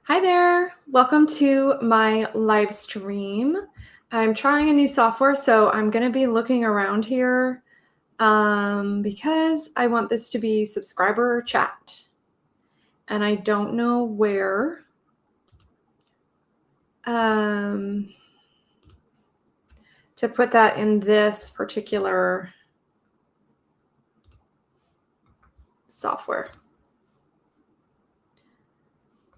Hi there, welcome to my live stream. I'm trying a new software, so I'm going to be looking around here because I want this to be subscriber chat. And I don't know where to put that in this particular software.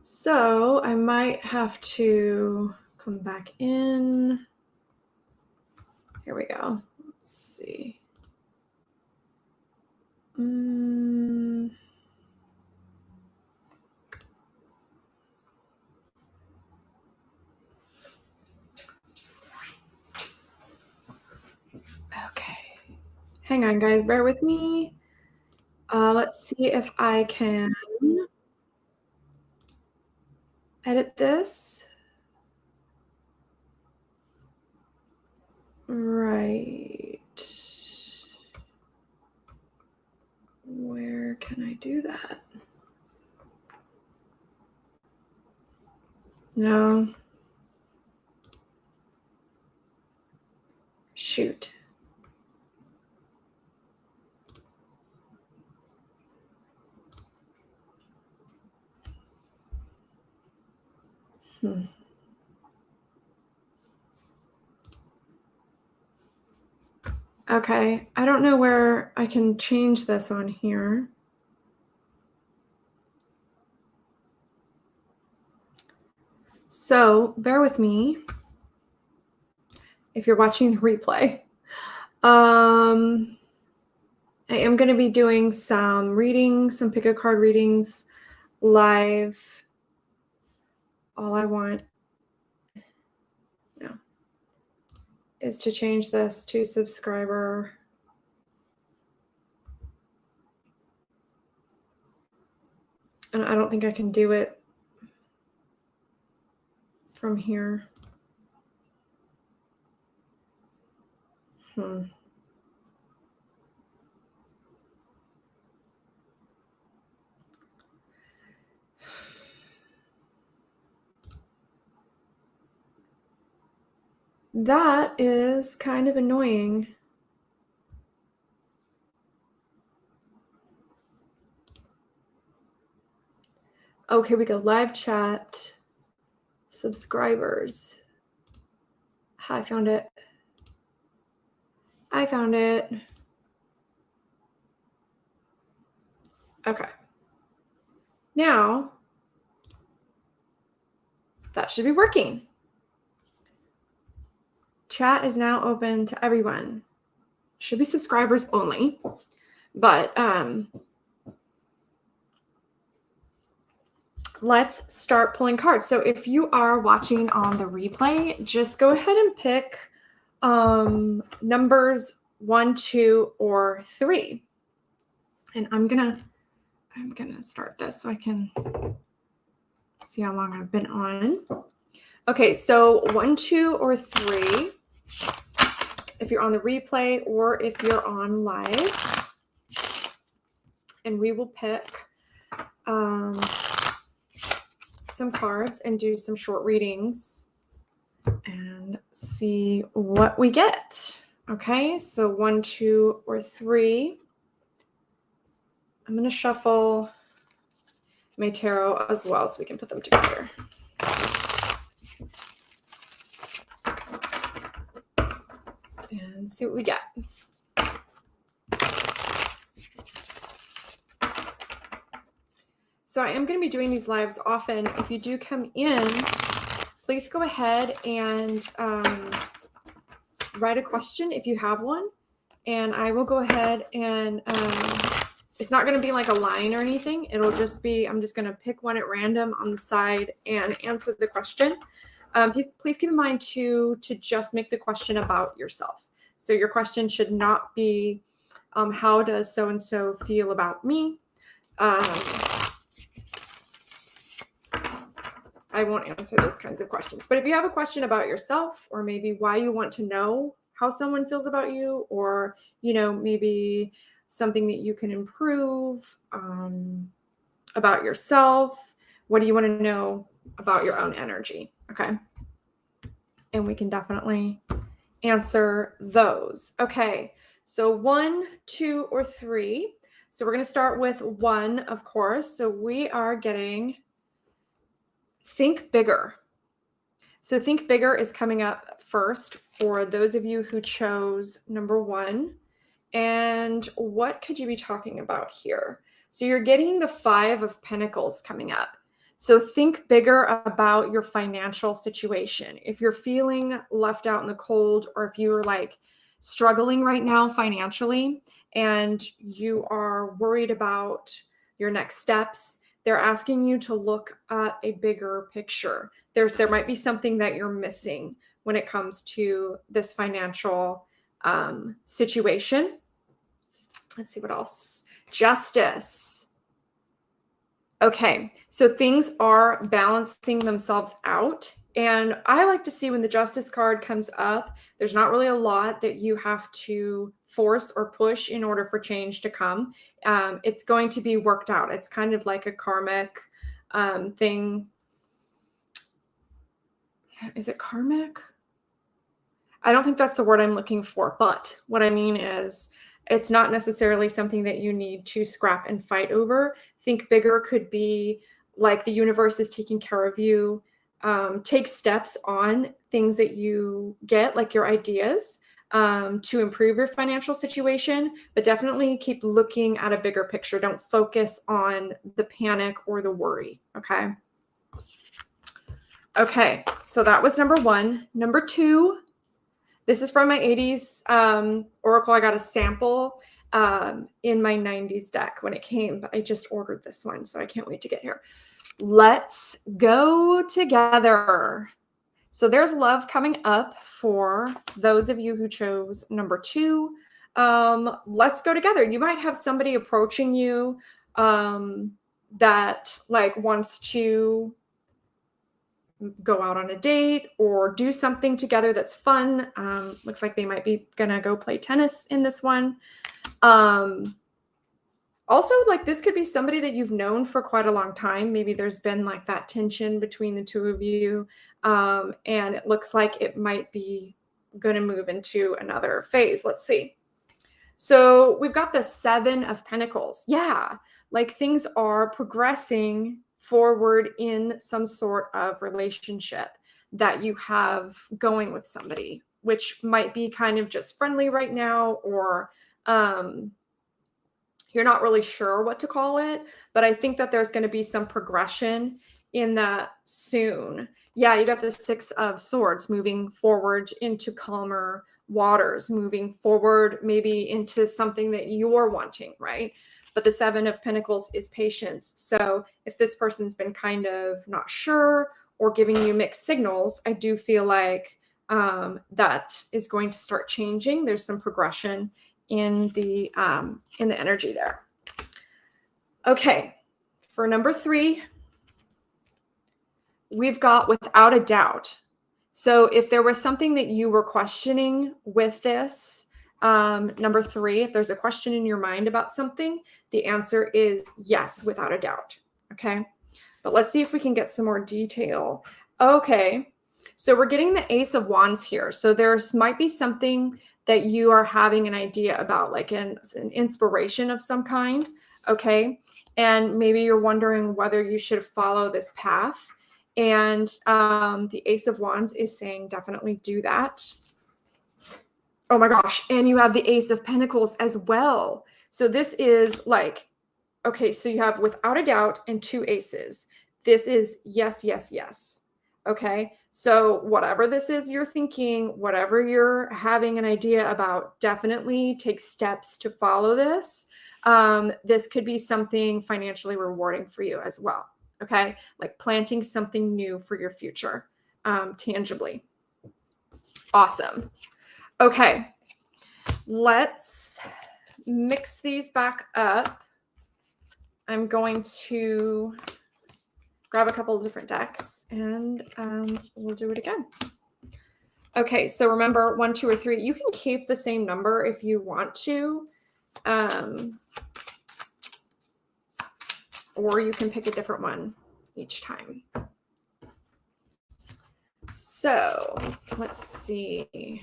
So I might have to come back in. Here we go. Let's see. Okay. Hang on, guys. Bear with me. Let's see if I can edit this. Right. Where can I do that? No. Shoot. Okay, I don't know where I can change this on here. So bear with me if you're watching the replay. I am going to be doing some readings, some pick a card readings live. All I want is to change this to subscriber. And I don't think I can do it from here. That is kind of annoying. Okay, we go live chat, subscribers. I found it. I found it. Okay. Now, that should be working. Chat is now open to everyone. Should be subscribers only, but let's start pulling cards. So if you are watching on the replay, just go ahead and pick numbers 1, 2, or 3. And I'm gonna start this so I can see how long I've been on. Okay, so 1, 2, or 3. If you're on the replay or if you're on live, and we will pick some cards and do some short readings and see what we get. Okay, so 1, 2, or 3. I'm going to shuffle my tarot as well so we can put them together. And see what we get. So I am going to be doing these lives often. If you do come in, please go ahead and write a question if you have one. And I will go ahead and it's not going to be like a line or anything. It'll just be, I'm just going to pick one at random on the side and answer the question. Please keep in mind to just make the question about yourself. So your question should not be, how does so-and-so feel about me? I won't answer those kinds of questions. But if you have a question about yourself, or maybe why you want to know how someone feels about you, or, maybe something that you can improve about yourself, what do you want to know about your own energy. Okay. And we can definitely answer those. Okay. So 1, 2, or 3. So we're going to start with 1, of course. So we are getting think bigger. So think bigger is coming up first for those of you who chose number 1. And what could you be talking about here? So you're getting the 5 of Pentacles coming up. So think bigger about your financial situation. If you're feeling left out in the cold, or if you're like struggling right now financially and you are worried about your next steps, they're asking you to look at a bigger picture. There might be something that you're missing when it comes to this financial situation. Let's see what else. Justice. Okay, so things are balancing themselves out. And I like to see when the Justice card comes up, there's not really a lot that you have to force or push in order for change to come. It's going to be worked out. It's kind of like a karmic thing. Is it karmic? I don't think that's the word I'm looking for, but what I mean is it's not necessarily something that you need to scrap and fight over. Think bigger could be like the universe is taking care of you. Take steps on things that you get, like your ideas, to improve your financial situation, but definitely keep looking at a bigger picture. Don't focus on the panic or the worry, okay? Okay, so that was number 1. Number 2, this is from my 80s Oracle. I got a sample in my 90s deck when it came, but I just ordered this one, so I can't wait to get here. Let's go together. So there's love coming up for those of you who chose number 2. Let's go together. You might have somebody approaching you that like wants to go out on a date or do something together that's fun. Looks like they might be gonna go play tennis in this one. Also, like this could be somebody that you've known for quite a long time. Maybe there's been like that tension between the two of you, and it looks like it might be gonna move into another phase. Let's see. So we've got the 7 of Pentacles. Yeah, like things are progressing forward in some sort of relationship that you have going with somebody, which might be kind of just friendly right now, or you're not really sure what to call it, but I think that there's going to be some progression in that soon. Yeah, you got the 6 of Swords moving forward into calmer waters, moving forward maybe into something that you're wanting, right? But the 7 of Pentacles is patience. So if this person's been kind of not sure or giving you mixed signals, I do feel like that is going to start changing. There's some progression in the energy there. Okay, for number 3, we've got without a doubt. So if there was something that you were questioning with this, number 3, if there's a question in your mind about something, the answer is yes, without a doubt. Okay, but let's see if we can get some more detail. Okay, so we're getting the Ace of Wands here. So there's might be something that you are having an idea about, like an inspiration of some kind. Okay, and maybe you're wondering whether you should follow this path. And the Ace of Wands is saying definitely do that. Oh my gosh. And you have the Ace of Pentacles as well. So this is like, okay, so you have without a doubt and 2 aces. This is yes, yes, yes. Okay, so whatever this is you're thinking, whatever you're having an idea about, definitely take steps to follow this. This could be something financially rewarding for you as well. Okay, like planting something new for your future, tangibly. Awesome. Okay, let's mix these back up. I'm going to grab a couple of different decks and we'll do it again. Okay, so remember 1, 2, or 3. You can keep the same number if you want to. Or you can pick a different one each time. So let's see. You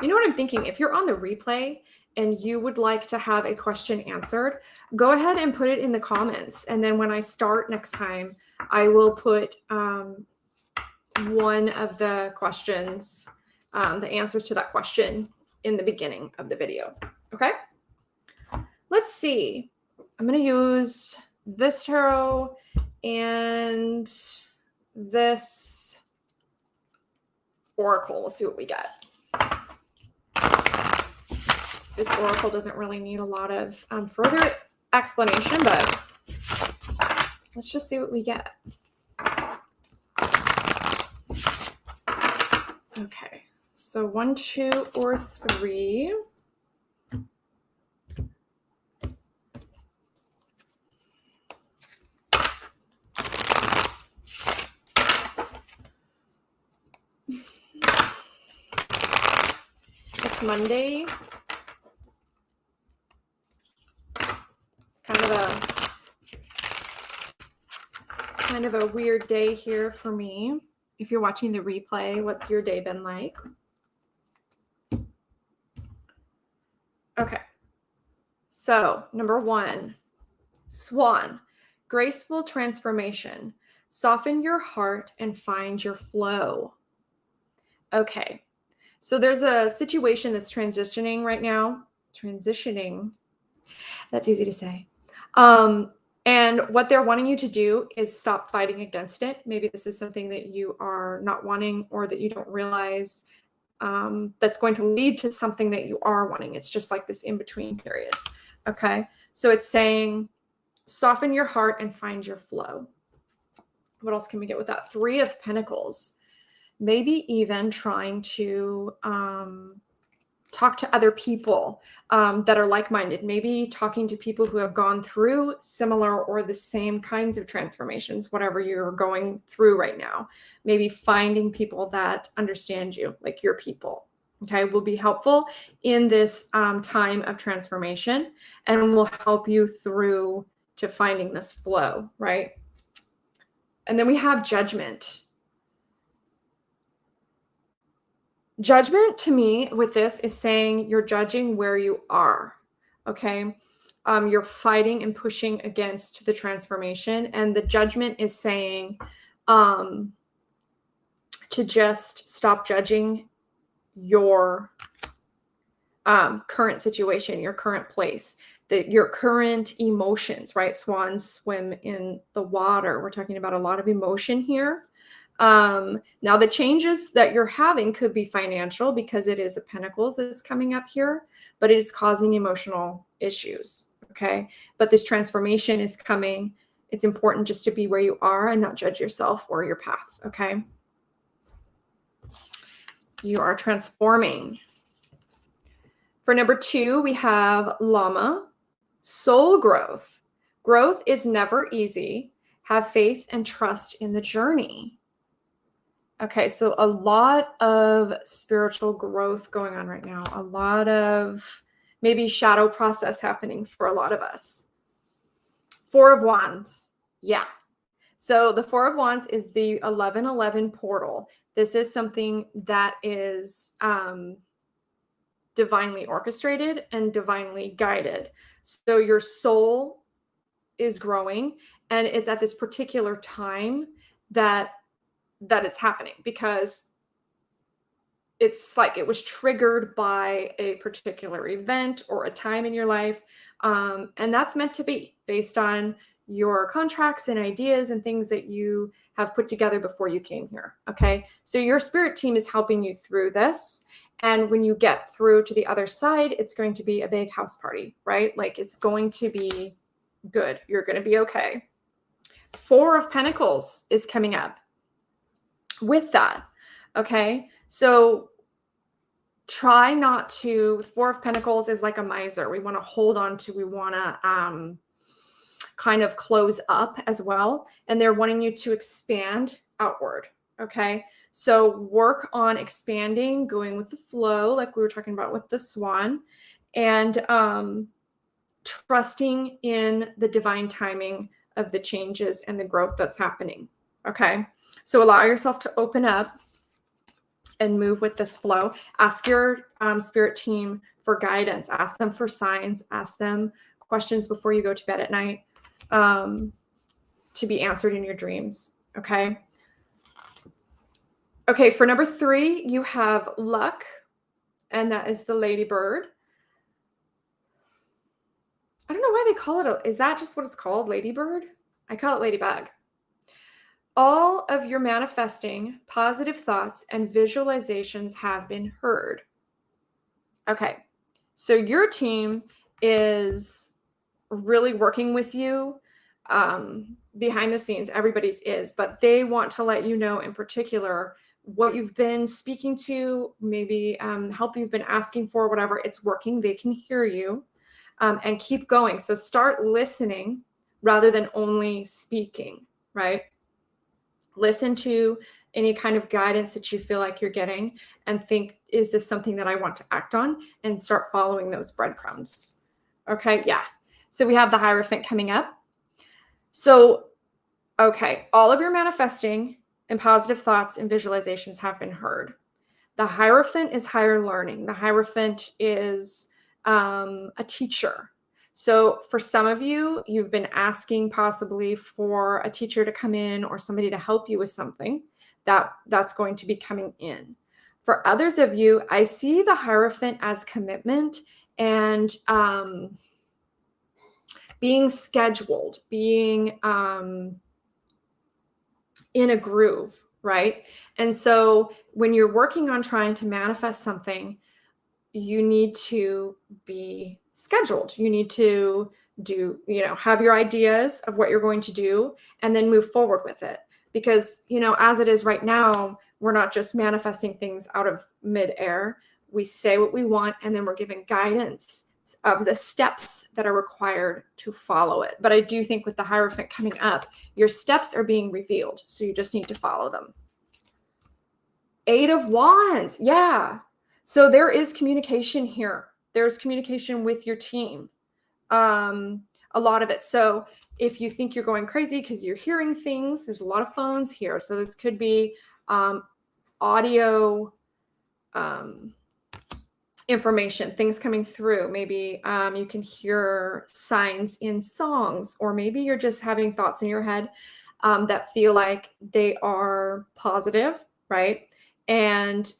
know what I'm thinking? If you're on the replay and you would like to have a question answered, go ahead and put it in the comments. And then when I start next time, I will put one of the questions, the answers to that question in the beginning of the video. Okay? Let's see. I'm going to use this tarot and this oracle. We'll see what we get. This oracle doesn't really need a lot of further explanation, but let's just see what we get. Okay, so 1, 2, or 3. It's Monday. Kind of a weird day here for me. If you're watching the replay, what's your day been like? Okay. So, number 1, Swan, graceful transformation. Soften your heart and find your flow. Okay. So there's a situation that's transitioning right now. Transitioning. That's easy to say. And what they're wanting you to do is stop fighting against it. Maybe this is something that you are not wanting or that you don't realize that's going to lead to something that you are wanting. It's just like this in-between period. Okay. So it's saying soften your heart and find your flow. What else can we get with that? 3 of Pentacles. Maybe even trying to talk to other people that are like-minded, maybe talking to people who have gone through similar or the same kinds of transformations, whatever you're going through right now. Maybe finding people that understand you, like your people, okay, will be helpful in this time of transformation and will help you through to finding this flow, right? And then we have Judgment. Judgment to me with this is saying you're judging where you are, okay? You're fighting and pushing against the transformation. And the Judgment is saying to just stop judging your current situation, your current place, your current emotions, right? Swans swim in the water. We're talking about a lot of emotion here. Now the changes that you're having could be financial because it is a Pentacles that's coming up here, but it is causing emotional issues. Okay. But this transformation is coming. It's important just to be where you are and not judge yourself or your path. Okay. You are transforming. For number 2, we have Llama, soul growth. Growth is never easy. Have faith and trust in the journey. Okay, so a lot of spiritual growth going on right now. A lot of maybe shadow process happening for a lot of us. 4 of Wands. Yeah. So the 4 of Wands is the 1111 portal. This is something that is divinely orchestrated and divinely guided. So your soul is growing, and it's at this particular time that it's happening because it's like it was triggered by a particular event or a time in your life. And that's meant to be based on your contracts and ideas and things that you have put together before you came here. Okay. So your spirit team is helping you through this. And when you get through to the other side, it's going to be a big house party, right? Like it's going to be good. You're going to be okay. 4 of Pentacles is coming up with that. Okay. So try not to, 4 of Pentacles is like a miser. We want to hold on to, we want to kind of close up as well. And they're wanting you to expand outward. Okay. So work on expanding, going with the flow, like we were talking about with the Swan, and trusting in the divine timing of the changes and the growth that's happening. Okay. So allow yourself to open up and move with this flow. Ask your spirit team for guidance. Ask them for signs. Ask them questions before you go to bed at night to be answered in your dreams. Okay. Okay. For number 3, you have luck, and that is the ladybird. I don't know why they call it is that just what it's called? Ladybird? I call it ladybug. All of your manifesting positive thoughts and visualizations have been heard. Okay. So your team is really working with you behind the scenes. Everybody's is, but they want to let you know in particular what you've been speaking to, maybe help you've been asking for, whatever. It's working. They can hear you. And keep going. So start listening rather than only speaking, right? Listen to any kind of guidance that you feel like you're getting and think, is this something that I want to act on? And start following those breadcrumbs. Okay, yeah. So we have the Hierophant coming up. So, okay, all of your manifesting and positive thoughts and visualizations have been heard. The Hierophant is higher learning. The Hierophant is a teacher. So for some of you, you've been asking possibly for a teacher to come in or somebody to help you with something that's going to be coming in. For others of you, I see the Hierophant as commitment and being scheduled, being in a groove, right? And so when you're working on trying to manifest something, you need to be scheduled. You need to have your ideas of what you're going to do and then move forward with it. Because, as it is right now, we're not just manifesting things out of midair. We say what we want, and then we're given guidance of the steps that are required to follow it. But I do think with the Hierophant coming up, your steps are being revealed. So you just need to follow them. 8 of Wands. Yeah. So there is communication here. There's communication with your team. A lot of it. So if you think you're going crazy because you're hearing things, there's a lot of phones here. So this could be audio information, things coming through. Maybe you can hear signs in songs, or maybe you're just having thoughts in your head that feel like they are positive, right? And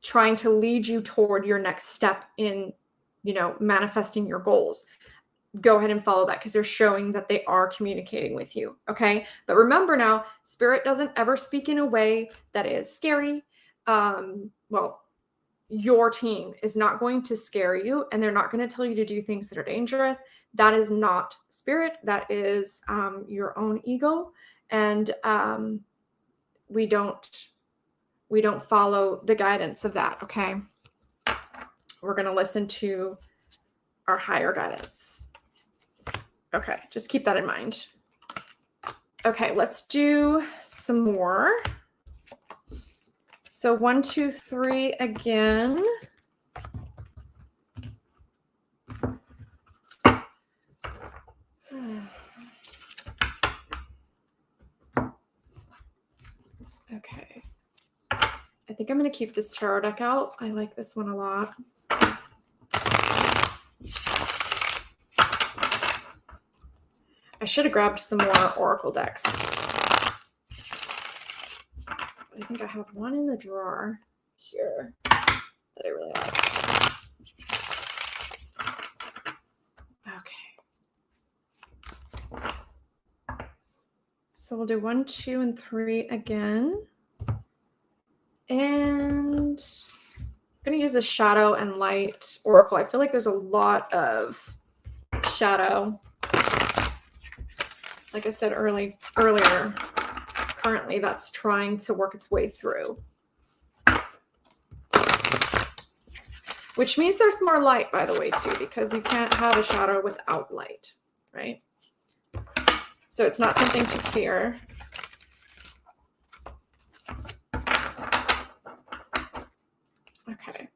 trying to lead you toward your next step in, manifesting your goals. Go ahead and follow that because they're showing that they are communicating with you. Okay. But remember now, Spirit doesn't ever speak in a way that is scary. Your team is not going to scare you, and they're not going to tell you to do things that are dangerous. That is not Spirit. That is your own ego. And we don't follow the guidance of that. Okay. We're going to listen to our higher guidance. Okay. Just keep that in mind. Okay. Let's do some more. So 1, 2, 3 again. Okay. I think I'm going to keep this tarot deck out. I like this one a lot. I should have grabbed some more oracle decks. I think I have one in the drawer here that I really like. Okay. So we'll do 1, 2, and 3 again. And I'm going to use the shadow and light oracle. I feel like there's a lot of shadow. Like I said earlier, currently that's trying to work its way through. Which means there's more light, by the way, too, because you can't have a shadow without light, right? So it's not something to fear. Okay.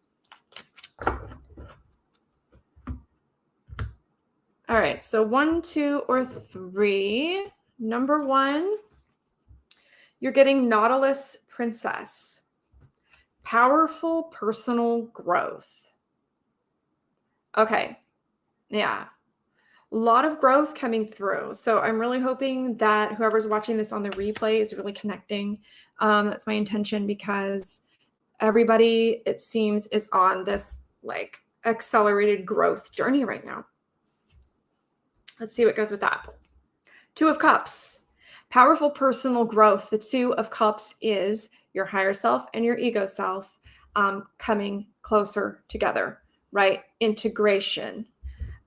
All right, so 1, 2, or 3. Number 1, you're getting Nautilus Princess. Powerful personal growth. Okay, yeah. A lot of growth coming through. So I'm really hoping that whoever's watching this on the replay is really connecting. That's my intention, because everybody, it seems, is on this like accelerated growth journey right now. Let's see what goes with that. 2 of Cups. Powerful personal growth. The 2 of Cups is your higher self and your ego self coming closer together, right? Integration.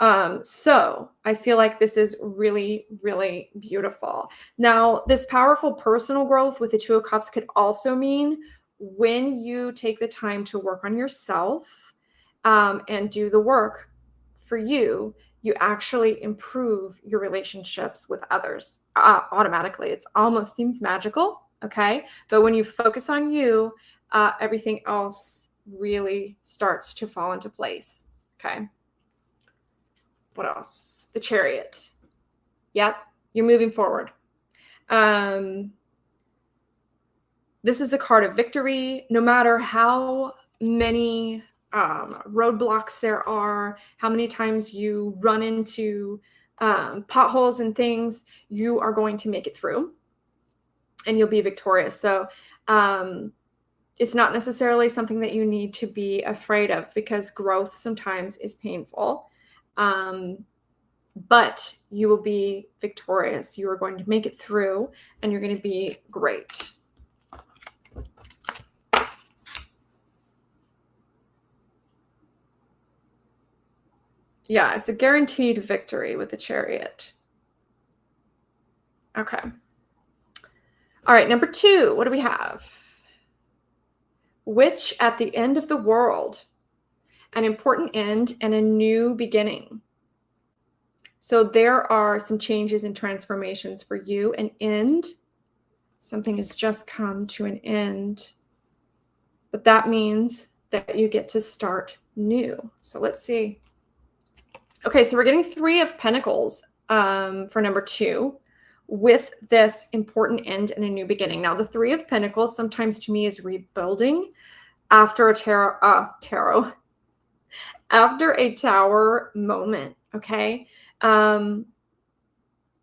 So I feel like this is really, really beautiful. Now, this powerful personal growth with the 2 of Cups could also mean when you take the time to work on yourself and do the work for you, you actually improve your relationships with others automatically. It almost seems magical, okay? But when you focus on you, everything else really starts to fall into place, okay? What else? The Chariot. Yep, you're moving forward. This is a card of victory. No matter how many roadblocks there are, how many times you run into potholes and things, you are going to make it through and you'll be victorious. So it's not necessarily something that you need to be afraid of, because growth sometimes is painful. But you will be victorious. You are going to make it through and you're going to be great. Yeah, it's a guaranteed victory with the Chariot. Okay. All right, number 2, what do we have? Witch at the end of the world. An important end and a new beginning. So there are some changes and transformations for you. An end. Something has just come to an end. But that means that you get to start new. So let's see. Okay, so we're getting 3 of Pentacles for number 2 with this important end and a new beginning. Now, the 3 of Pentacles sometimes to me is rebuilding after a tarot, after a tower moment, okay?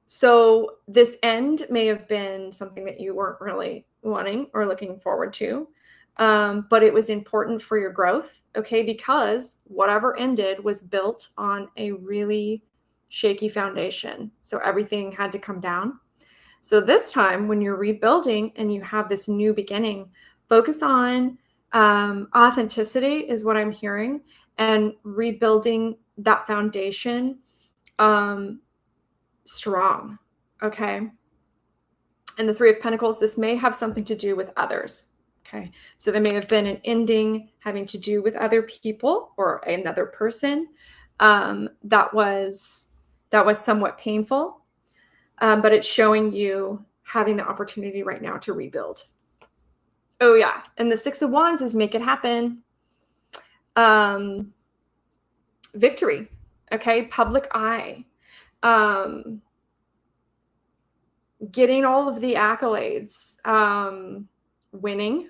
So this end may have been something that you weren't really wanting or looking forward to. But it was important for your growth, okay? Because whatever ended was built on a really shaky foundation. So everything had to come down. So this time when you're rebuilding and you have this new beginning, focus on authenticity is what I'm hearing, and rebuilding that foundation strong, okay? And the 3 of Pentacles, this may have something to do with others. Okay, so there may have been an ending having to do with other people or another person that was somewhat painful, but it's showing you having the opportunity right now to rebuild. Oh yeah, and the 6 of Wands is make it happen. Victory, okay, public eye, getting all of the accolades, winning.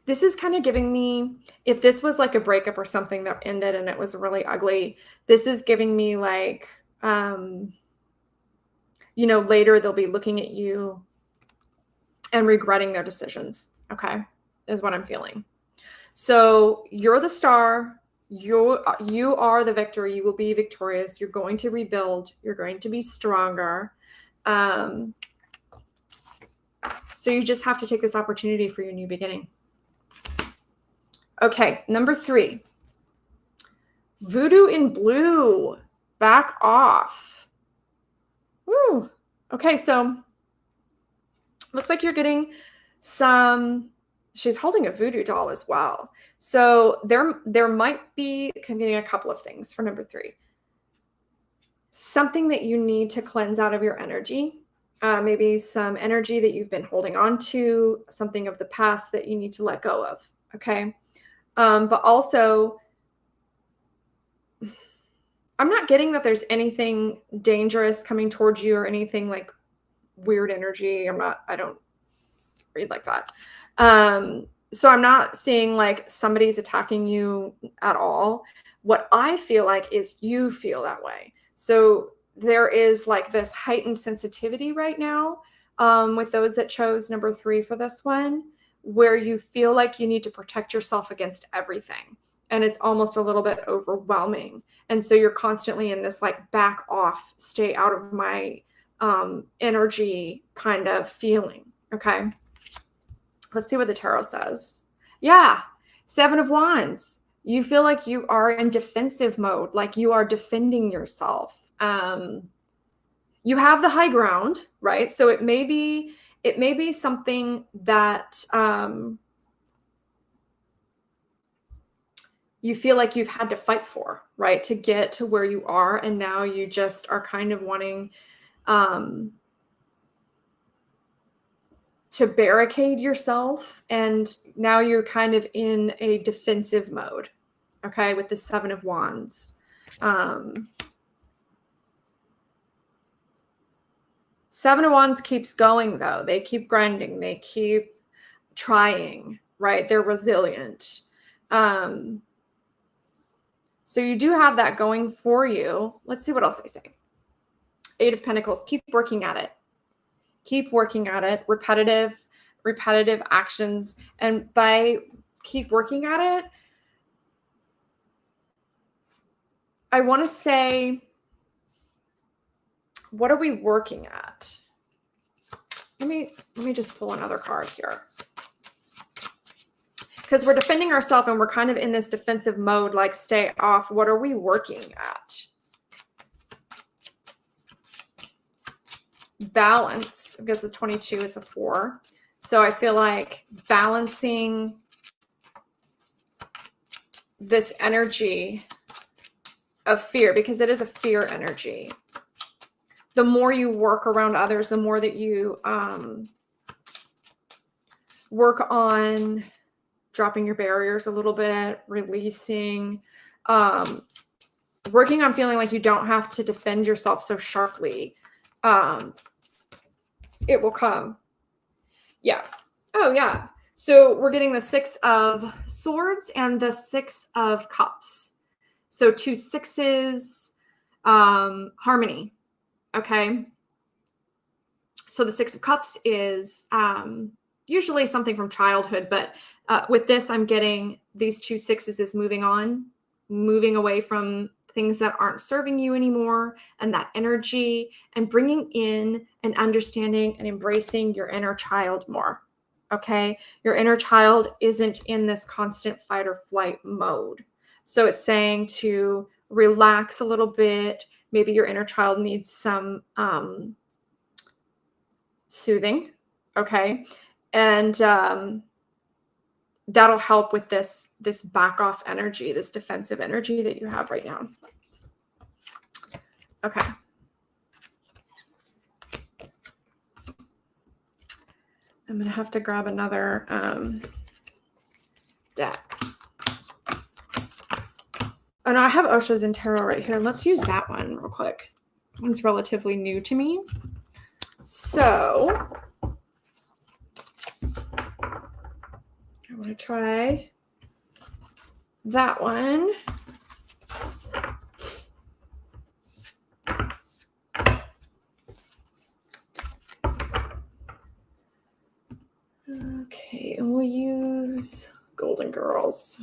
This is kind of giving me, if this was like a breakup or something that ended and it was really ugly, this is giving me like, you know, later they'll be looking at you and regretting their decisions, okay, is what I'm feeling. So you're the star. You are the victor. You will be victorious. You're going to rebuild. You're going to be stronger. So you just have to take this opportunity for your new beginning. Okay, number 3. Voodoo in blue. Back off. Woo. Okay, so looks like you're getting some. She's holding a voodoo doll as well. So there might be conveying a couple of things for number 3. Something that you need to cleanse out of your energy. Maybe some energy that you've been holding on to, something of the past that you need to let go of. Okay. But also I'm not getting that there's anything dangerous coming towards you or anything like weird energy. I don't read like that. So I'm not seeing like somebody's attacking you at all. What I feel like is you feel that way. So there is like this heightened sensitivity right now with those that chose number 3 for this one, where you feel like you need to protect yourself against everything. And it's almost a little bit overwhelming. And so you're constantly in this like back off, stay out of my energy kind of feeling. Okay. Let's see what the tarot says. Yeah. 7 of Wands. You feel like you are in defensive mode, like you are defending yourself. You have the high ground, right? So it may be something that you feel like you've had to fight for, right? To get to where you are. And now you just are kind of wanting to barricade yourself. And now you're kind of in a defensive mode, okay, with the 7 of Wands. 7 of Wands keeps going, though. They keep grinding. They keep trying, right? They're resilient. So you do have that going for you. Let's see what else they say. 8 of Pentacles. Keep working at it. Keep working at it. Repetitive actions. And by keep working at it, I want to say, what are we working at? Let me just pull another card here. Because we're defending ourselves and we're kind of in this defensive mode, like stay off. What are we working at? Balance. Because it's 22, it's a 4. So I feel like balancing this energy of fear, because it is a fear energy. The more you work around others, the more that you work on dropping your barriers a little bit, releasing, working on feeling like you don't have to defend yourself so sharply. It will come. Yeah. Oh, yeah. So we're getting the 6 of Swords and the 6 of Cups. So 2 6s, harmony. Okay. So the 6 of Cups is usually something from childhood, but with this, I'm getting these 2 6s is moving on, moving away from things that aren't serving you anymore, and that energy, and bringing in and understanding and embracing your inner child more. Okay. Your inner child isn't in this constant fight or flight mode. So it's saying to relax a little bit. Maybe your inner child needs some soothing. Okay. And that'll help with this back off energy, this defensive energy that you have right now. Okay. I'm going to have to grab another deck. Oh, no, I have Osho Zen Tarot right here. Let's use that one real quick. One's relatively new to me. So I want to try that one. Okay, and we'll use Golden Girls.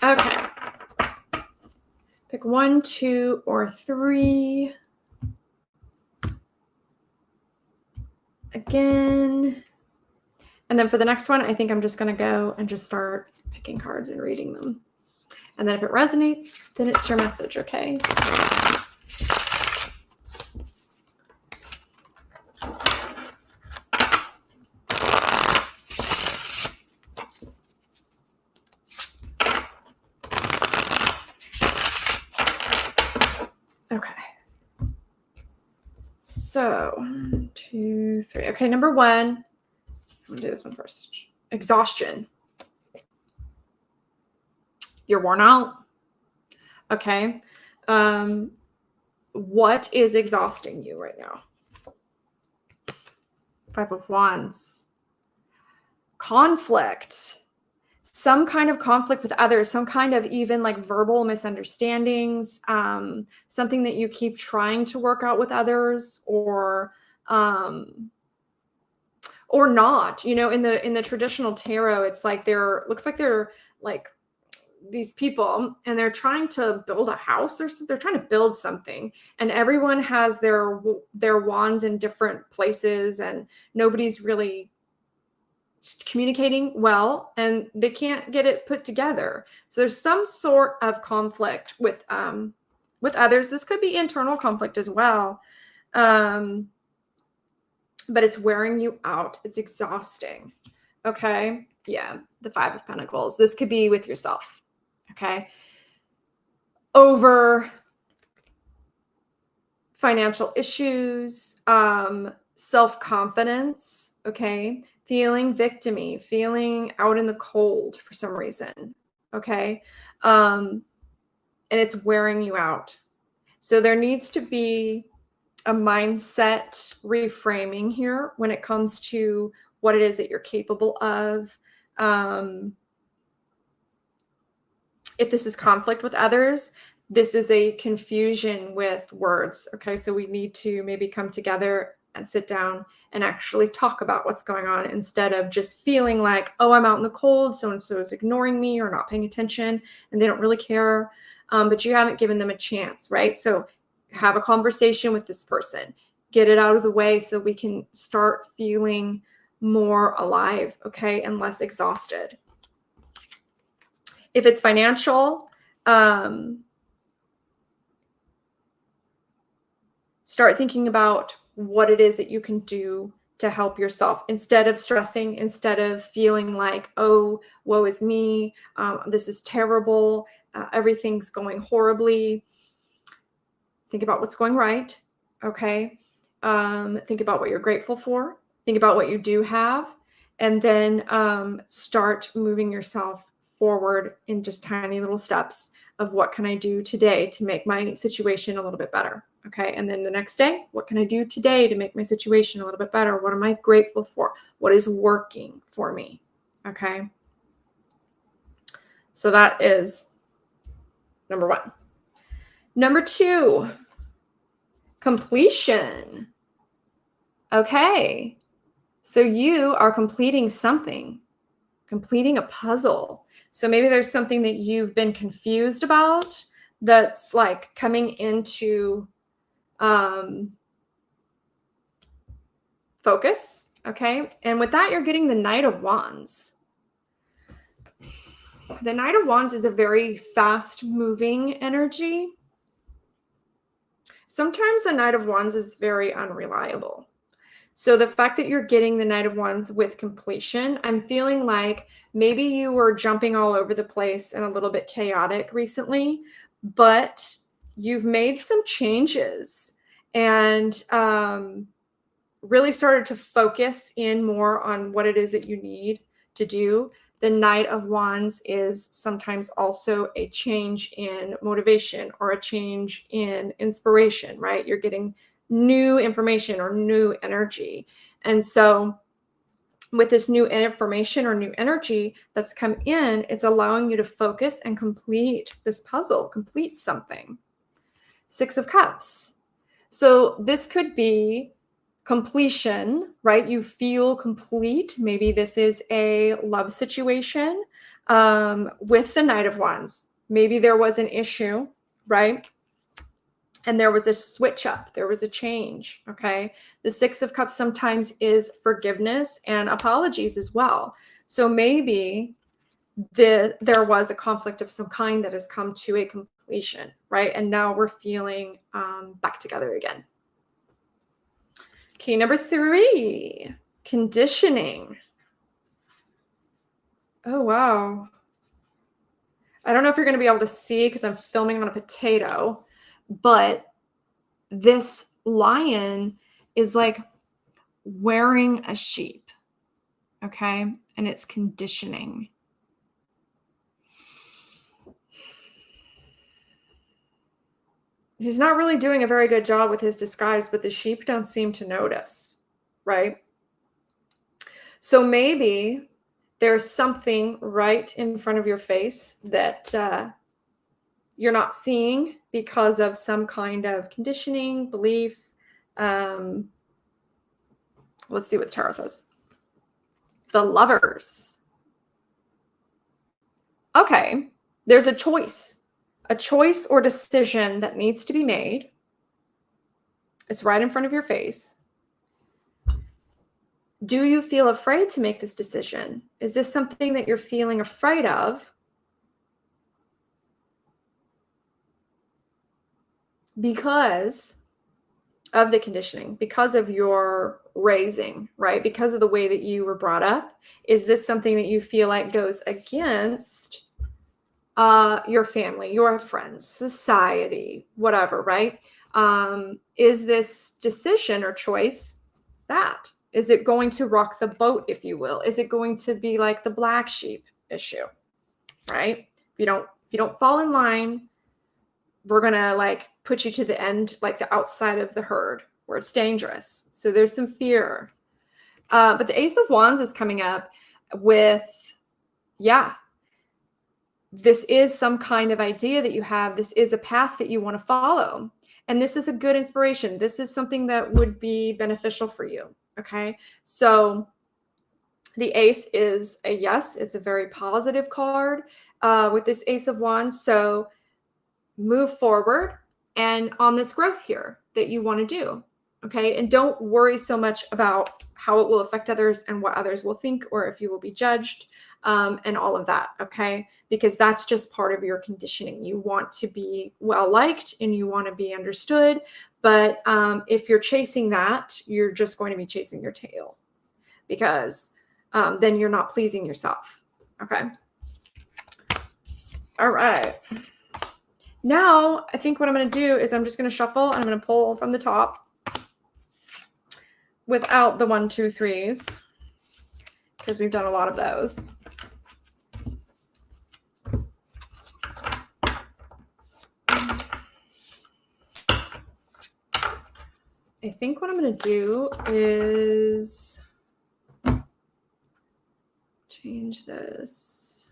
Okay. Pick 1, 2, or 3. Again. And then for the next one, I think I'm just going to go and just start picking cards and reading them. And then if it resonates, then it's your message, okay? So 1, 2, 3. Okay, number 1. I'm gonna do this one first. Exhaustion. You're worn out. Okay. What is exhausting you right now? 5 of Wands. Conflict. Some kind of conflict with others, some kind of even like verbal misunderstandings, something that you keep trying to work out with others, or not. In the traditional tarot, it's like looks like they're like these people, and they're trying to build a house, or they're trying to build something, and everyone has their wands in different places, and nobody's really communicating well, and they can't get it put together. So there's some sort of conflict with others. This could be internal conflict as well. But it's wearing you out. It's exhausting. Okay. Yeah. The 5 of Pentacles. This could be with yourself. Okay. Over financial issues, self-confidence. Okay. Feeling victim-y, feeling out in the cold for some reason. Okay. And it's wearing you out. So there needs to be a mindset reframing here when it comes to what it is that you're capable of. If this is conflict with others, this is a confusion with words. Okay, so we need to maybe come together and sit down and actually talk about what's going on, instead of just feeling like, oh, I'm out in the cold, so-and-so is ignoring me or not paying attention, and they don't really care, but you haven't given them a chance, right? So have a conversation with this person, get it out of the way so we can start feeling more alive, okay, and less exhausted. If it's financial, start thinking about what it is that you can do to help yourself, instead of stressing, instead of feeling like, oh, woe is me, this is terrible, everything's going horribly. Think about what's going right, okay? Think about what you're grateful for. Think about what you do have, and then start moving yourself forward in just tiny little steps of what can I do today to make my situation a little bit better, okay? And then the next day, what can I do today to make my situation a little bit better? What am I grateful for? What is working for me, okay? So that is number 1. Number 2, completion. Okay, so you are completing something, completing a puzzle. So maybe there's something that you've been confused about that's like coming into focus. Okay, and with that, you're getting the Knight of Wands. The Knight of Wands is a very fast-moving energy. Sometimes the Knight of Wands is very unreliable. So the fact that you're getting the Knight of Wands with completion, I'm feeling like maybe you were jumping all over the place and a little bit chaotic recently, but you've made some changes and really started to focus in more on what it is that you need to do. The Knight of Wands is sometimes also a change in motivation or a change in inspiration, right? You're getting new information or new energy. And so with this new information or new energy that's come in, it's allowing you to focus and complete this puzzle, complete something. 6 of Cups. So this could be completion, right? You feel complete. Maybe this is a love situation with the Knight of Wands. Maybe there was an issue, right? And there was a switch up, there was a change, okay? The 6 of Cups sometimes is forgiveness and apologies as well. So maybe there was a conflict of some kind that has come to a completion, right? And now we're feeling back together again. Okay, number 3, conditioning. Oh, wow. I don't know if you're going to be able to see because I'm filming on a potato, but this lion is like wearing a sheep, okay? And it's conditioning. He's not really doing a very good job with his disguise, but the sheep don't seem to notice, right? So maybe there's something right in front of your face that you're not seeing because of some kind of conditioning, belief. Let's see what the tarot says. The Lovers. Okay, there's a choice or decision that needs to be made. It's right in front of your face. Do you feel afraid to make this decision? Is this something that you're feeling afraid of? Because of the conditioning, because of your raising, right? Because of the way that you were brought up. Is this something that you feel like goes against your family, your friends, society, whatever, right? Is this decision or choice that? Is it going to rock the boat, if you will? Is it going to be like the black sheep issue, right? If you don't fall in line, we're gonna like put you to the end, like the outside of the herd where it's dangerous. So there's some fear. But the Ace of Wands is coming up with, yeah, this is some kind of idea that you have. This is a path that you want to follow. And this is a good inspiration. This is something that would be beneficial for you. Okay. So the ace is a yes. It's a very positive card with this Ace of Wands. So move forward and on this growth here that you want to do. Okay. And don't worry so much about how it will affect others and what others will think, or if you will be judged and all of that. Okay. Because that's just part of your conditioning. You want to be well liked and you want to be understood. But if you're chasing that, you're just going to be chasing your tail, because then you're not pleasing yourself. Okay. All right. Now, I think what I'm going to do is I'm just going to shuffle and I'm going to pull from the top without the 1, 2, 3s, because we've done a lot of those. I think what I'm going to do is change this.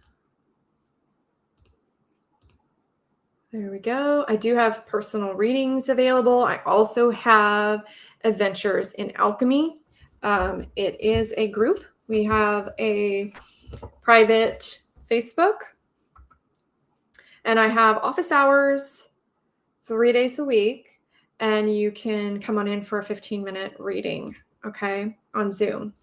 There we go. I do have personal readings available. I also have Adventures in Alchemy. It is a group. We have a private Facebook, and I have office hours 3 days a week, and you can come on in for a 15-minute reading, okay, on Zoom.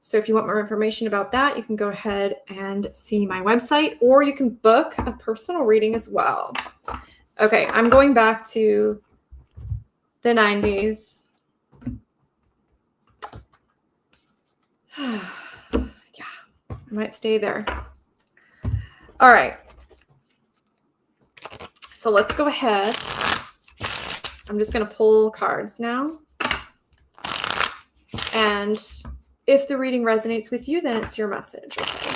So if you want more information about that, you can go ahead and see my website, or you can book a personal reading as well. Okay, I'm going back to the 90s. Yeah, I might stay there. All right. So let's go ahead. I'm just going to pull cards now. And if the reading resonates with you, then it's your message. Okay.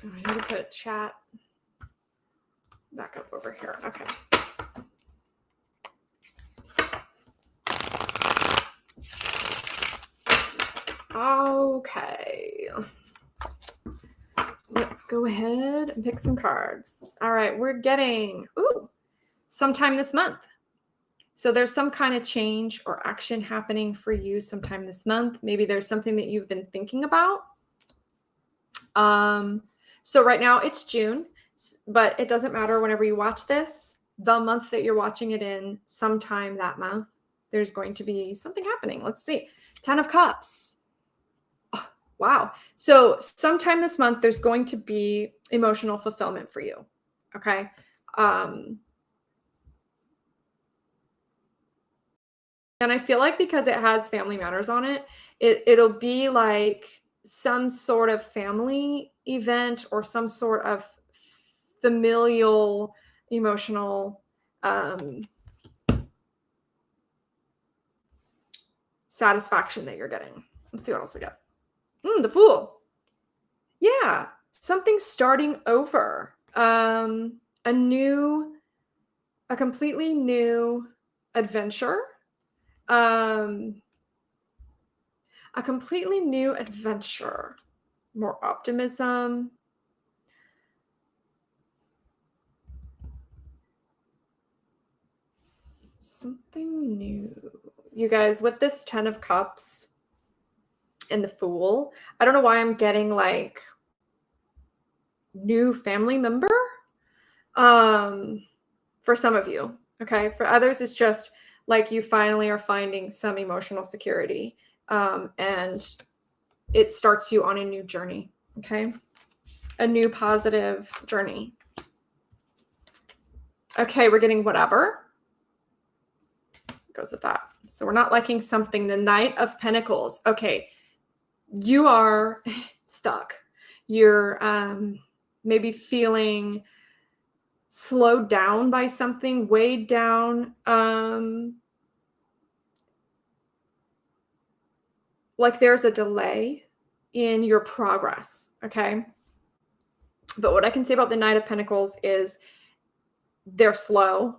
I need to put chat back up over here. Okay. Okay. Let's go ahead and pick some cards. All right, we're getting sometime this month. So there's some kind of change or action happening for you sometime this month. Maybe there's something that you've been thinking about. So right now it's June, but it doesn't matter whenever you watch this. The month that you're watching it in, sometime that month, there's going to be something happening. Let's see. 10 of Cups. Oh, wow. So sometime this month, there's going to be emotional fulfillment for you. Okay. And I feel like because it has Family Matters on it, it'll be like some sort of family event or some sort of familial, emotional satisfaction that you're getting. Let's see what else we got. The Fool. Yeah, something starting over. A completely new adventure. A completely new adventure. More optimism. Something new. You guys, with this 10 of Cups and the Fool, I don't know why I'm getting like new family member for some of you. Okay, for others it's just like you finally are finding some emotional security, and it starts you on a new journey. Okay, a new positive journey. Okay, we're getting whatever goes with that. So we're not liking something. The Knight of Pentacles. Okay, you are stuck. You're maybe feeling slowed down by something, weighed down, like there's a delay in your progress. Okay, but what I can say about the Knight of Pentacles is they're slow.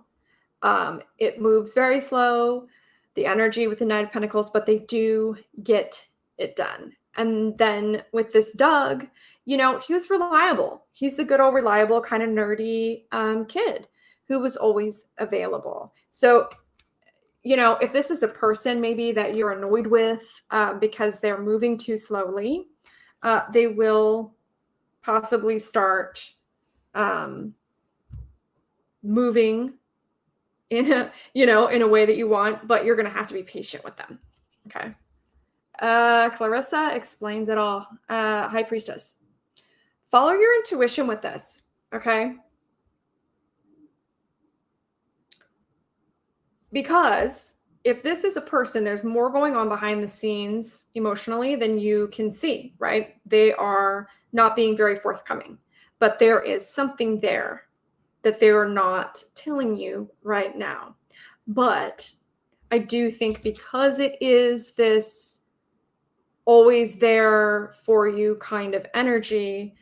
It moves very slow, the energy with the Knight of Pentacles, but they do get it done. And then with this Doug, you know, he was reliable. He's the good old reliable kind of nerdy kid who was always available. So, you know, if this is a person maybe that you're annoyed with because they're moving too slowly, they will possibly start moving in a, you know, in a way that you want, but you're going to have to be patient with them. Okay. Clarissa explains it all. High Priestess. Follow your intuition with this. Okay. Because if this is a person, there's more going on behind the scenes emotionally than you can see, right? They are not being very forthcoming, but there is something there that they are not telling you right now. But I do think because it is this always there for you kind of energy,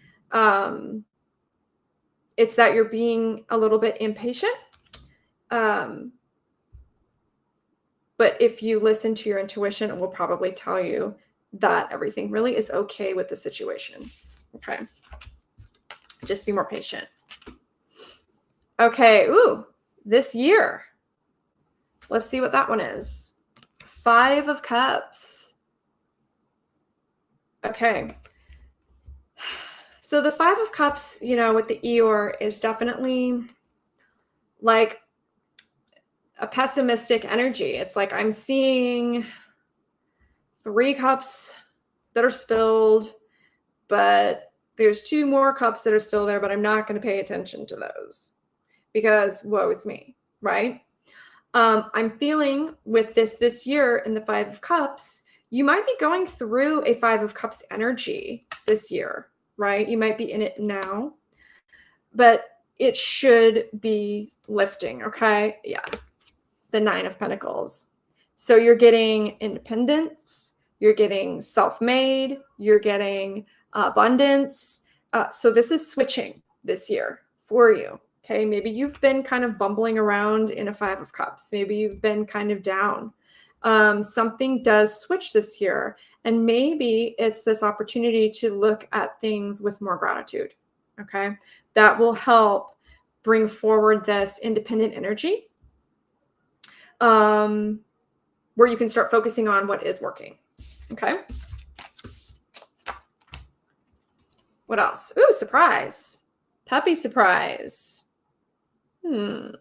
it's that you're being a little bit impatient. But if you listen to your intuition, it will probably tell you that everything really is okay with the situation. Okay. Just be more patient. Okay. Ooh, this year. Let's see what that one is. 5 of Cups. Okay. So the 5 of Cups, you know, with the Eeyore is definitely like a pessimistic energy. It's like I'm seeing 3 cups that are spilled, but there's 2 more cups that are still there, but I'm not going to pay attention to those because woe is me, right? I'm feeling with this year in the 5 of Cups, you might be going through a 5 of Cups energy this year, right? You might be in it now, but it should be lifting, okay? Yeah. The 9 of Pentacles. So you're getting independence, you're getting self-made, you're getting abundance. So this is switching this year for you. Okay, maybe you've been kind of bumbling around in a 5 of Cups. Maybe you've been kind of down. Something does switch this year, and maybe it's this opportunity to look at things with more gratitude. Okay, that will help bring forward this independent energy, where you can start focusing on what is working. Okay. What else? Ooh, surprise. Puppy surprise. The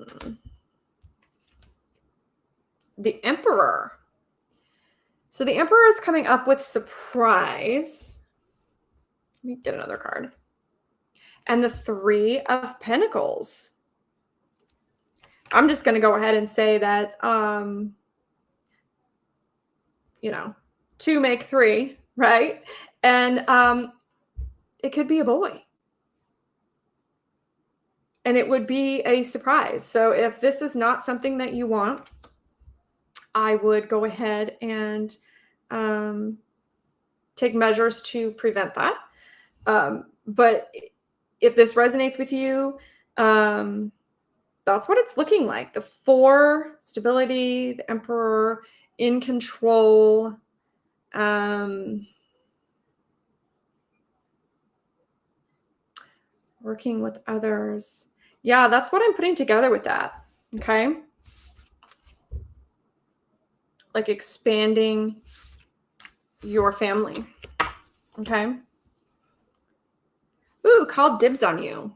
Emperor. So the Emperor is coming up with surprise. Let me get another card. And the 3 of Pentacles. I'm just going to go ahead and say that two make three, right? And it could be a boy. And it would be a surprise. So if this is not something that you want, I would go ahead and take measures to prevent that. But if this resonates with you, that's what it's looking like. The 4, stability, the Emperor, in control. Working with others. Yeah, that's what I'm putting together with that. Okay. Like expanding your family. Okay. Ooh, called dibs on you.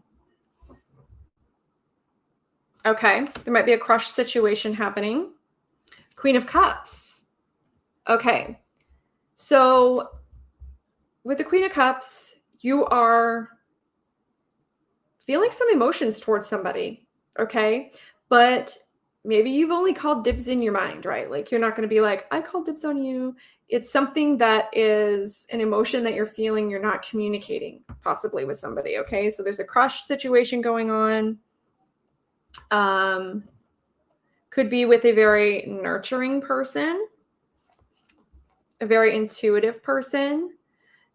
Okay. There might be a crush situation happening. Queen of Cups. Okay. So with the Queen of Cups, you are feeling some emotions towards somebody. Okay. But maybe you've only called dibs in your mind, right? Like you're not going to be like, I called dibs on you. It's something that is an emotion that you're feeling, you're not communicating possibly with somebody. Okay. So there's a crush situation going on. Could be with a very nurturing person, a very intuitive person.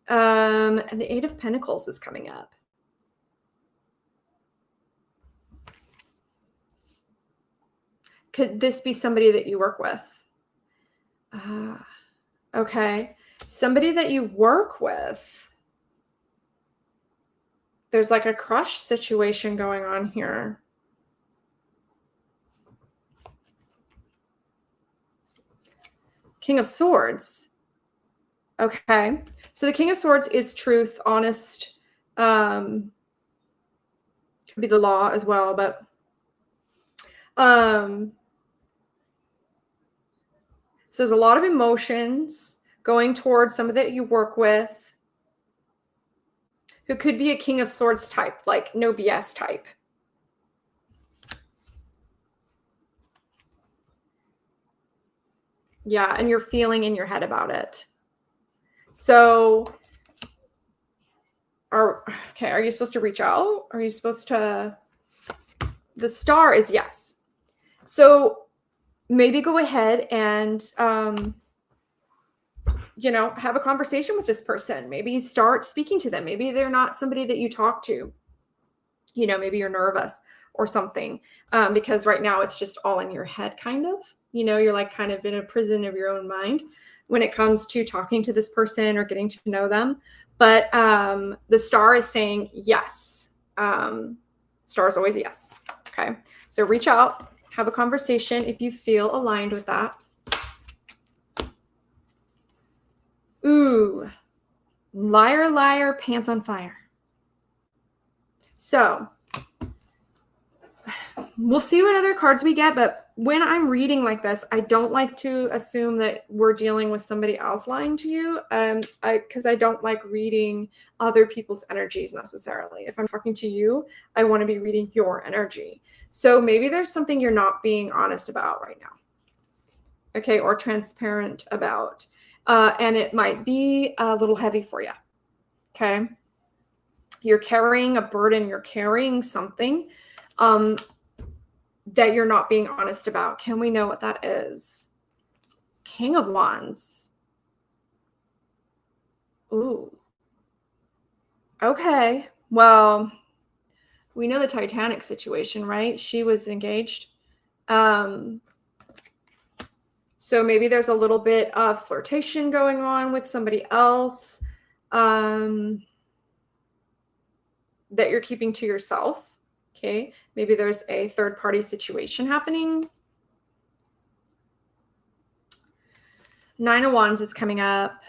And the 8 of Pentacles is coming up. Could this be somebody that you work with? Okay. Somebody that you work with. There's like a crush situation going on here. King of Swords. Okay. So the King of Swords is truth, honest. Could be the law as well, but so there's a lot of emotions going towards somebody that you work with who could be a King of Swords type, like no BS type. Yeah, and you're feeling in your head about it. So are you supposed to reach out? Are you supposed to? The star is yes. So maybe go ahead and have a conversation with this person. Maybe start speaking to them. Maybe they're not somebody that you talk to. Maybe you're nervous or something, because right now it's just all in your head, kind of. You're like kind of in a prison of your own mind when it comes to talking to this person or getting to know them. But the star is saying yes. Star is always a yes. Okay. So reach out, have a conversation if you feel aligned with that. Ooh, liar, liar, pants on fire. So we'll see what other cards we get, but when I'm reading like this, I don't like to assume that we're dealing with somebody else lying to you, because I don't like reading other people's energies necessarily. If I'm talking to you, I want to be reading your energy. So maybe there's something you're not being honest about right now, okay, or transparent about, and it might be a little heavy for you, okay? You're carrying a burden, you're carrying something that you're not being honest about. Can we know what that is? King of Wands. Ooh. Okay. Well, we know the Titanic situation, right? She was engaged. So maybe there's a little bit of flirtation going on with somebody else that you're keeping to yourself. Okay. Maybe there's a third-party situation happening. 9 of Wands is coming up.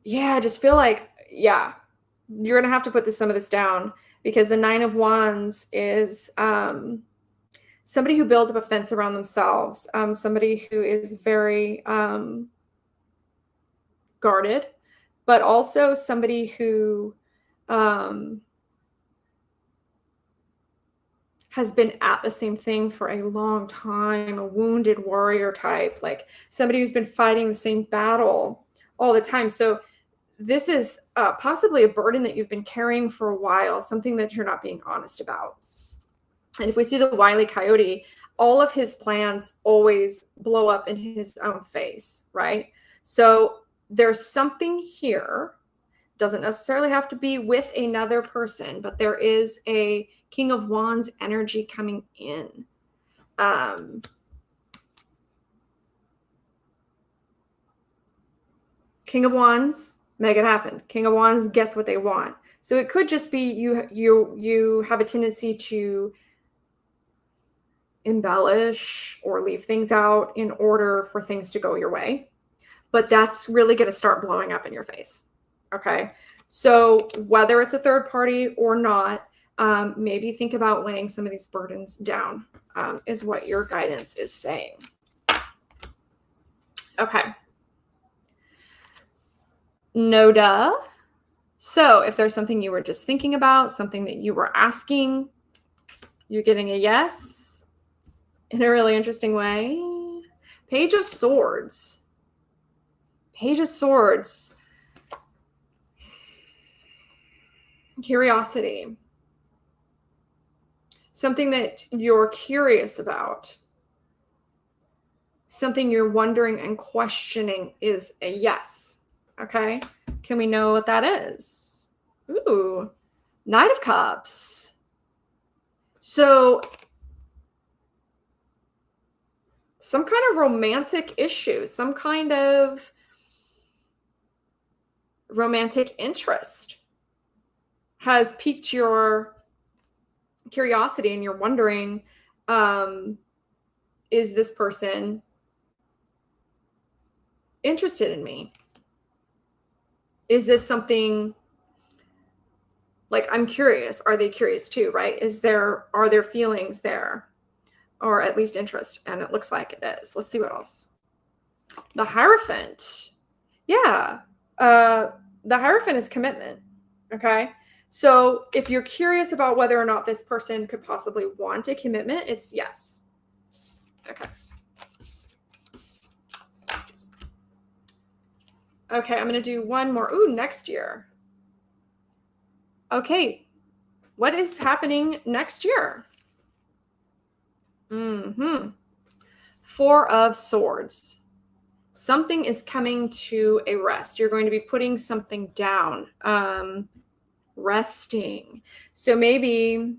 Yeah, I just feel like, yeah, you're going to have to put some of this down, because the 9 of Wands is somebody who builds up a fence around themselves, somebody who is very guarded, but also somebody who has been at the same thing for a long time, a wounded warrior type, like somebody who's been fighting the same battle all the time. So this is possibly a burden that you've been carrying for a while, something that you're not being honest about. And if we see the Wile E. Coyote, all of his plans always blow up in his own face, right? So there's something here. Doesn't necessarily have to be with another person, but there is a King of Wands energy coming in. King of Wands, make it happen. King of Wands gets what they want. So it could just be you have a tendency to embellish or leave things out in order for things to go your way. But that's really going to start blowing up in your face. Okay. So whether it's a third party or not, maybe think about laying some of these burdens down, is what your guidance is saying. Okay. Noda. So if there's something you were just thinking about, something that you were asking, you're getting a yes in a really interesting way. Page of Swords. Page of Swords. Curiosity. Something that you're curious about. Something you're wondering and questioning is a yes. Okay. Can we know what that is? Ooh, Knight of Cups. So some kind of romantic issue, some kind of romantic interest has piqued your curiosity, and you're wondering, is this person interested in me? Is this something like, I'm curious? Are they curious too, right? Are there feelings there, or at least interest? And it looks like it is. Let's see what else. The Hierophant. Yeah. The Hierophant is commitment. Okay. So if you're curious about whether or not this person could possibly want a commitment, it's yes. Okay. Okay, I'm going to do one more. Ooh, next year. Okay. What is happening next year? Four of Swords. Something is coming to a rest. You're going to be putting something down. Resting. So maybe,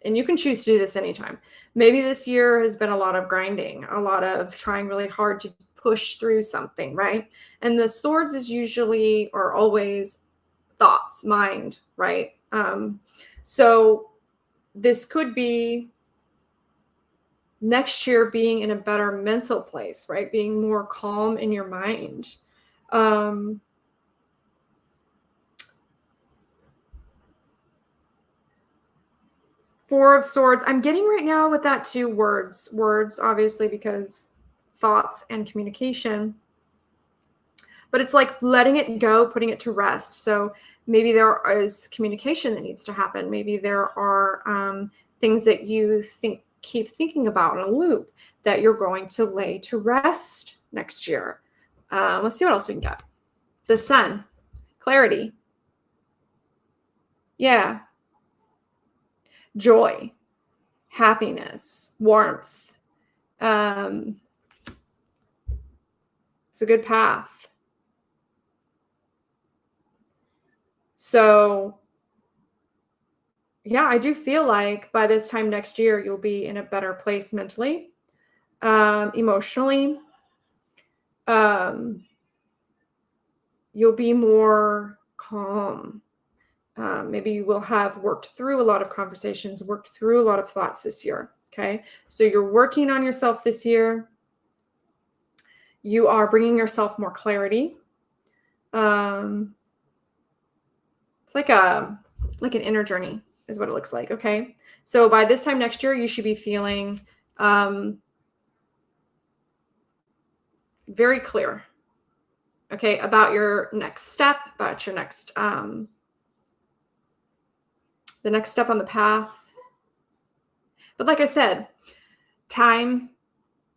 and you can choose to do this anytime. Maybe this year has been a lot of grinding, a lot of trying really hard to push through something, right? And the Swords is usually or always thoughts, mind, right? So this could be next year being in a better mental place, right? Being more calm in your mind. Four of Swords. I'm getting right now with that too, words, obviously, because thoughts and communication. But it's like letting it go, putting it to rest. So maybe there is communication that needs to happen. Maybe there are things that you keep thinking about in a loop that you're going to lay to rest next year. Let's see what else we can get. The Sun. Clarity. Yeah. Joy, happiness, warmth. It's a good path. So, yeah, I do feel like by this time next year, you'll be in a better place mentally, emotionally. You'll be more calm. Maybe you will have worked through a lot of conversations, worked through a lot of thoughts this year. Okay. So you're working on yourself this year. You are bringing yourself more clarity. It's like an inner journey is what it looks like. Okay. So by this time next year, you should be feeling very clear. Okay. About your next step, about your next, the next step on the path. But like I said, time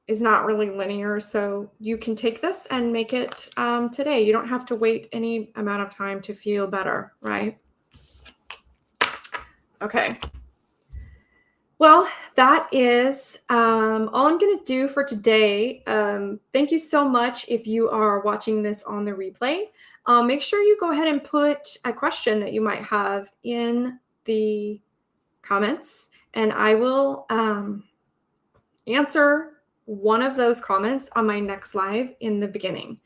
is not really linear. So you can take this and make it today. You don't have to wait any amount of time to feel better, right? Okay. Well, that is all I'm going to do for today. Thank you so much if you are watching this on the replay. Make sure you go ahead and put a question that you might have in the comments, and I will answer one of those comments on my next live in the beginning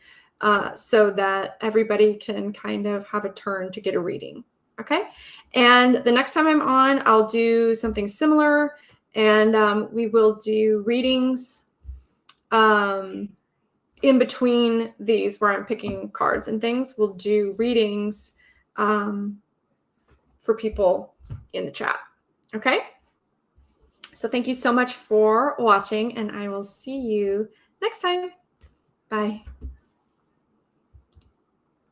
so that everybody can kind of have a turn to get a reading. Okay. And the next time I'm on, I'll do something similar, and we will do readings in between these where I'm picking cards and things. We'll do readings for people in the chat. Okay. So thank you so much for watching, and I will see you next time. Bye.